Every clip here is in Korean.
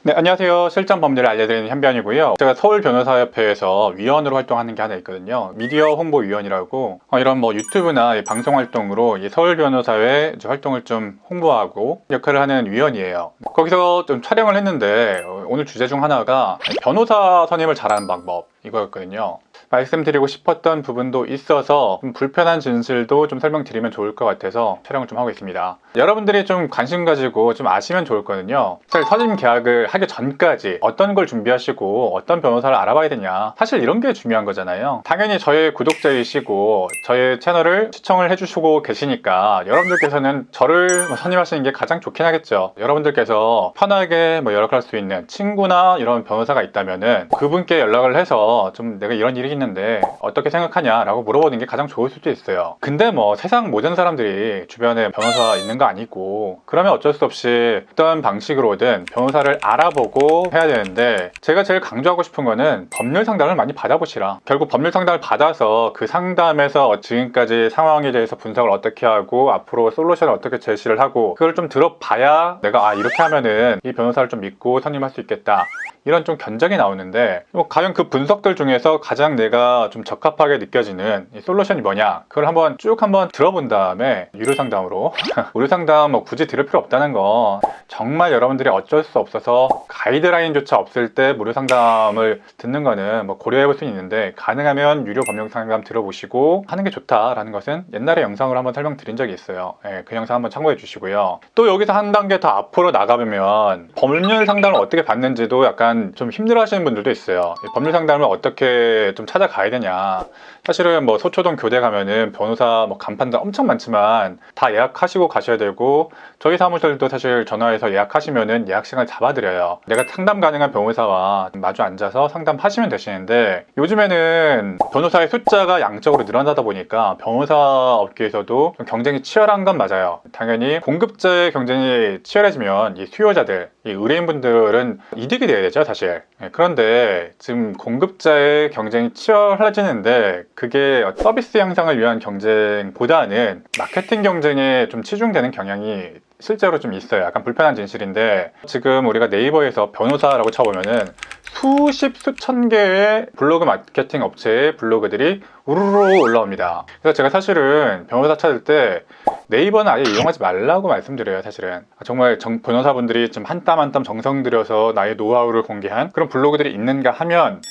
네, 안녕하세요. 실전 법률을 알려드리는 현변이고요. 제가 서울변호사협회에서 위원으로 활동하는 게 하나 있거든요. 미디어 홍보위원이라고 이런 유튜브나 방송 활동으로 이 서울변호사회 활동을 좀 홍보하고 역할을 하는 위원이에요. 거기서 좀 촬영을 했는데 오늘 주제 중 하나가 변호사 선임을 잘하는 방법 이거였거든요. 말씀드리고 싶었던 부분도 있어서 좀 불편한 진실도 좀 설명드리면 좋을 것 같아서 촬영을 좀 하고 있습니다. 여러분들이 좀 관심 가지고 좀 아시면 좋거든요. 사실 선임 계약을 하기 전까지 어떤 걸 준비하시고 어떤 변호사를 알아봐야 되냐, 사실 이런 게 중요한 거잖아요. 당연히 저의 구독자이시고 저의 채널을 시청을 해주시고 계시니까 여러분들께서는 저를 선임하시는 게 가장 좋긴 하겠죠. 여러분들께서 편하게 연락할 수 있는 친구나 이런 변호사가 있다면은 그분께 연락을 해서 좀 내가 이런 일이 있는데 어떻게 생각하냐 라고 물어보는 게 가장 좋을 수도 있어요. 근데 세상 모든 사람들이 주변에 변호사 있는 거 아니고, 그러면 어쩔 수 없이 어떤 방식으로든 변호사를 알아보고 해야 되는데, 제가 제일 강조하고 싶은 거는 법률 상담을 많이 받아보시라. 결국 법률 상담을 받아서 그 상담에서 지금까지 상황에 대해서 분석을 어떻게 하고 앞으로 솔루션을 어떻게 제시를 하고 그걸 좀 들어봐야 내가 이렇게 하면은 이 변호사를 좀 믿고 선임할 수 있겠다, 이런 좀 견적이 나오는데, 과연 그 분석들 중에서 가장 내가 좀 적합하게 느껴지는 이 솔루션이 뭐냐, 그걸 쭉 한번 들어본 다음에 유료 상담으로 무료 상담 굳이 들을 필요 없다는 거, 정말 여러분들이 어쩔 수 없어서 가이드라인조차 없을 때 무료 상담을 듣는 거는 고려해 볼 수 있는데, 가능하면 유료 법률 상담 들어보시고 하는 게 좋다라는 것은 옛날에 영상으로 한번 설명드린 적이 있어요. 그 영상 한번 참고해 주시고요. 또 여기서 한 단계 더 앞으로 나가보면 법률 상담을 어떻게 받는지도 약간 좀 힘들어 하시는 분들도 있어요. 법률 상담을 어떻게 좀 찾아가야 되냐. 사실은 서초동 교대 가면은 변호사 간판들 엄청 많지만 다 예약하시고 가셔야 되고, 저희 사무실도 사실 전화해서 예약하시면은 예약 시간을 잡아드려요. 내가 상담 가능한 변호사와 마주 앉아서 상담하시면 되시는데, 요즘에는 변호사의 숫자가 양적으로 늘어나다 보니까 변호사 업계에서도 좀 경쟁이 치열한 건 맞아요. 당연히 공급자의 경쟁이 치열해지면 이 수요자들, 이 의뢰인분들은 이득이 돼야 되죠, 사실. 그런데 지금 공급자의 경쟁이 치열해지는데, 그게 서비스 향상을 위한 경쟁보다는 마케팅 경쟁에 좀 치중되는 경향이 실제로 좀 있어요. 약간 불편한 진실인데, 지금 우리가 네이버에서 변호사라고 쳐보면은 수천 개의 블로그 마케팅 업체의 블로그들이 우르르 올라옵니다. 그래서 제가 사실은 변호사 찾을 때 네이버는 아예 이용하지 말라고 말씀드려요. 사실은 정말 변호사분들이 좀 한 땀 한 땀 정성 들여서 나의 노하우를 공개한 그런 블로그들이 있는가 하면,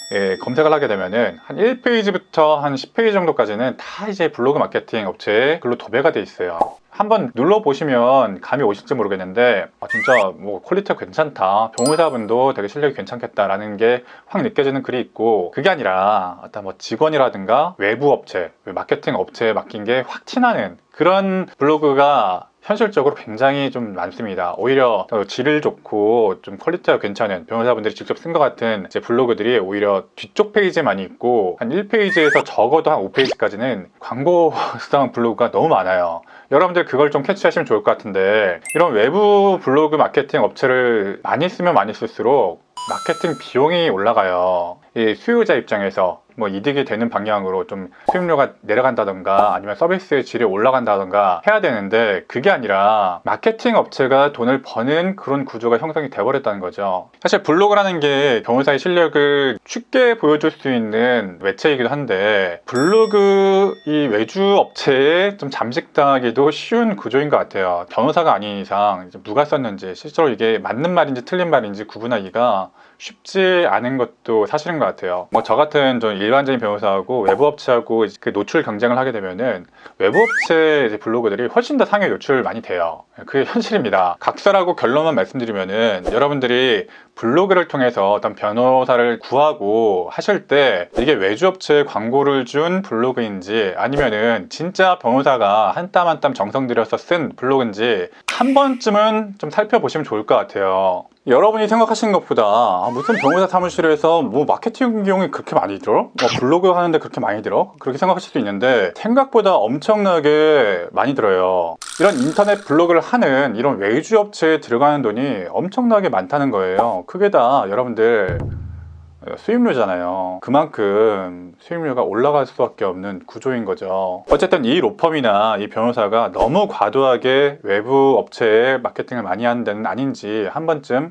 검색을 하게 되면은 한 1페이지부터 한 10페이지 정도까지는 다 이제 블로그 마케팅 업체에 글로 도배가 돼 있어요. 한번 눌러보시면 감이 오실지 모르겠는데, 진짜 퀄리티가 괜찮다, 변호사분도 되게 실력이 괜찮겠다라는 게 확 느껴지는 글이 있고, 그게 아니라 어떤 직원이라든가 외부 업체, 마케팅 업체에 맡긴 게 확 티나는 그런 블로그가 현실적으로 굉장히 좀 많습니다. 오히려 질을 좋고 좀 퀄리티가 괜찮은 변호사분들이 직접 쓴 것 같은 블로그들이 오히려 뒤쪽 페이지에 많이 있고, 한 1페이지에서 적어도 한 5페이지까지는 광고성 블로그가 너무 많아요. 여러분들 그걸 좀 캐치하시면 좋을 것 같은데, 이런 외부 블로그 마케팅 업체를 많이 쓰면 많이 쓸수록 마케팅 비용이 올라가요. 이 수요자 입장에서 이득이 되는 방향으로 좀 수익료가 내려간다던가 아니면 서비스의 질이 올라간다던가 해야 되는데, 그게 아니라 마케팅 업체가 돈을 버는 그런 구조가 형성이 돼버렸다는 거죠. 사실 블로그라는 게 변호사의 실력을 쉽게 보여줄 수 있는 매체이기도 한데, 블로그 이 외주 업체에 좀 잠식당하기도 쉬운 구조인 것 같아요. 변호사가 아닌 이상 누가 썼는지 실제로 이게 맞는 말인지 틀린 말인지 구분하기가 쉽지 않은 것도 사실인 것 같아요. 저 같은 좀 일반적인 변호사하고 외부업체하고 노출 경쟁을 하게 되면은 외부업체 블로그들이 훨씬 더 상위 노출 많이 돼요. 그게 현실입니다. 각설하고 결론만 말씀드리면은, 여러분들이 블로그를 통해서 어떤 변호사를 구하고 하실 때 이게 외주업체에 광고를 준 블로그인지 아니면은 진짜 변호사가 한 땀 한 땀 정성 들여서 쓴 블로그인지 한 번쯤은 좀 살펴보시면 좋을 것 같아요. 여러분이 생각하시는 것보다 무슨 변호사 사무실에서 마케팅 비용이 그렇게 많이 들어? 블로그 하는데 그렇게 많이 들어? 그렇게 생각하실 수 있는데, 생각보다 엄청나게 많이 들어요. 이런 인터넷 블로그를 하는 이런 외주 업체에 들어가는 돈이 엄청나게 많다는 거예요. 그게 다 여러분들 수입료잖아요. 그만큼 수입료가 올라갈 수밖에 없는 구조인 거죠. 어쨌든 이 로펌이나 이 변호사가 너무 과도하게 외부 업체에 마케팅을 많이 하는 데는 아닌지 한 번쯤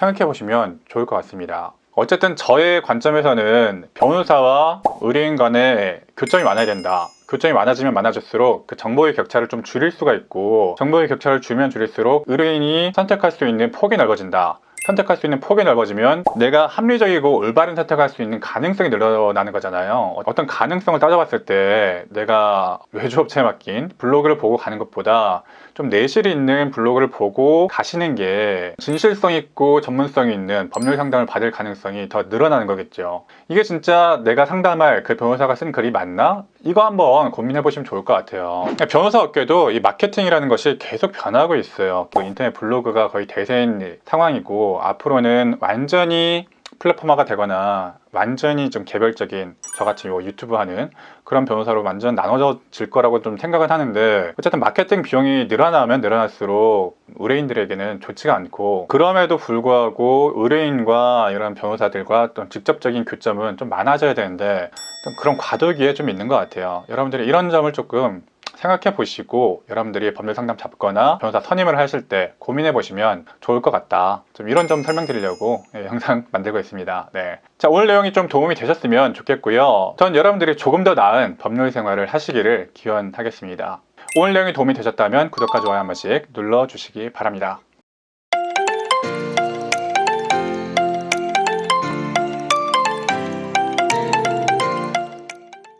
생각해 보시면 좋을 것 같습니다. 어쨌든 저의 관점에서는 변호사와 의뢰인 간에 교점이 많아야 된다. 교점이 많아지면 많아질수록 그 정보의 격차를 좀 줄일 수가 있고, 정보의 격차를 줄이면 줄일수록 의뢰인이 선택할 수 있는 폭이 넓어진다. 선택할 수 있는 폭이 넓어지면 내가 합리적이고 올바른 선택할 수 있는 가능성이 늘어나는 거잖아요. 어떤 가능성을 따져봤을 때 내가 외주업체에 맡긴 블로그를 보고 가는 것보다 좀 내실이 있는 블로그를 보고 가시는 게 진실성 있고 전문성이 있는 법률 상담을 받을 가능성이 더 늘어나는 거겠죠. 이게 진짜 내가 상담할 그 변호사가 쓴 글이 맞나? 이거 한번 고민해 보시면 좋을 것 같아요. 변호사 업계도 이 마케팅이라는 것이 계속 변하고 있어요. 인터넷 블로그가 거의 대세인 상황이고, 앞으로는 완전히 플랫폼화가 되거나 완전히 좀 개별적인, 저같이 유튜브 하는 그런 변호사로 완전 나눠질 거라고 좀 생각은 하는데, 어쨌든 마케팅 비용이 늘어나면 늘어날수록 의뢰인들에게는 좋지가 않고, 그럼에도 불구하고 의뢰인과 이런 변호사들과 어떤 직접적인 교점은 좀 많아져야 되는데 그런 과도기에 좀 있는 것 같아요. 여러분들이 이런 점을 조금 생각해 보시고 여러분들이 법률 상담 잡거나 변호사 선임을 하실 때 고민해 보시면 좋을 것 같다. 좀 이런 점 설명드리려고 영상 만들고 있습니다. 네. 자, 오늘 내용이 좀 도움이 되셨으면 좋겠고요. 전 여러분들이 조금 더 나은 법률 생활을 하시기를 기원하겠습니다. 오늘 내용이 도움이 되셨다면 구독과 좋아요 한 번씩 눌러주시기 바랍니다.